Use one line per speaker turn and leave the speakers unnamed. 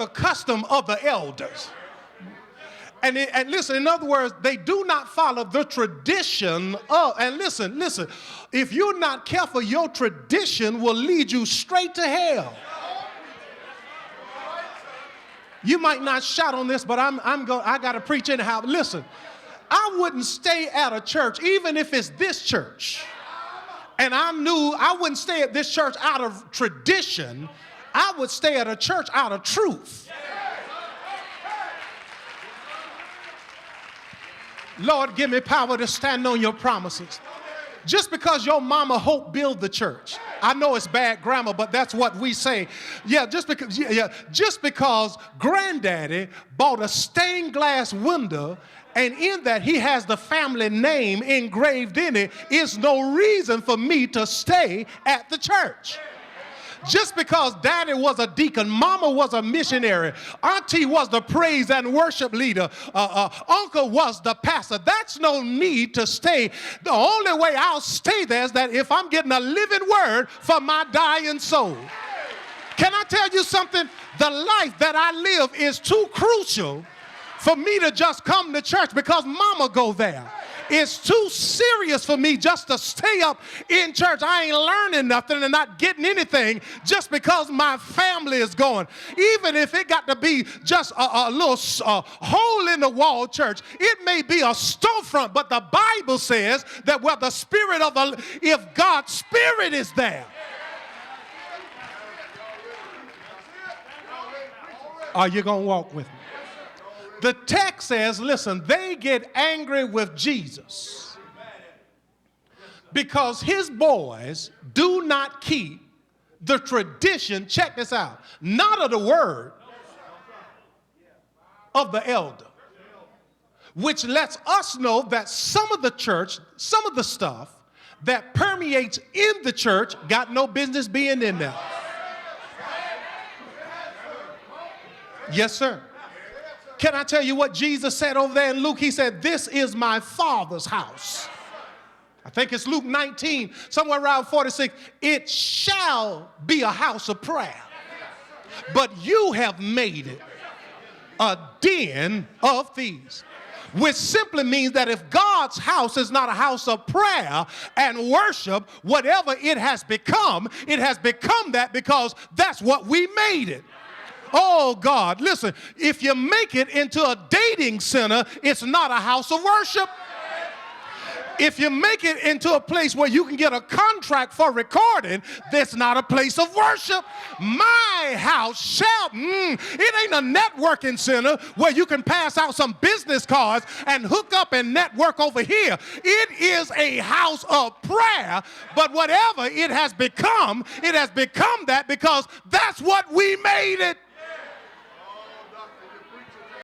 the custom of the elders. And listen, in other words, they do not follow the tradition of, and listen, if you're not careful, your tradition will lead you straight to hell. You might not shout on this, but I got to preach anyhow. Listen, I wouldn't stay at a church, even if it's this church. And I knew I wouldn't stay at this church out of tradition. I would stay at a church out of truth. Lord, give me power to stand on your promises. Just because your mama Hope built the church. I know it's bad grammar, but that's what we say. Just because Granddaddy bought a stained glass window and in that he has the family name engraved in it is no reason for me to stay at the church. Just because daddy was a deacon, mama was a missionary, auntie was the praise and worship leader, uncle was the pastor, that's no need to stay. The only way I'll stay there is that if I'm getting a living word for my dying soul. Can I tell you something? The life that I live is too crucial for me to just come to church because mama go there. It's too serious for me just to stay up in church. I ain't learning nothing and not getting anything just because my family is going. Even if it got to be just a little hole in the wall church, it may be a storefront, but the Bible says that where the Spirit of if God's Spirit is there. Are you going to walk with me? The text says, listen, they get angry with Jesus because his boys do not keep the tradition, check this out, not of the word of the elder, which lets us know that some of the church, some of the stuff that permeates in the church got no business being in there. Yes, sir. Can I tell you what Jesus said over there in Luke? He said, this is my Father's house. I think it's Luke 19, somewhere around 46. It shall be a house of prayer, but you have made it a den of thieves. Which simply means that if God's house is not a house of prayer and worship, whatever it has become that because that's what we made it. Oh, God, listen, if you make it into a dating center, it's not a house of worship. If you make it into a place where you can get a contract for recording, that's not a place of worship. My house shall, it ain't a networking center where you can pass out some business cards and hook up and network over here. It is a house of prayer, but whatever it has become that because that's what we made it.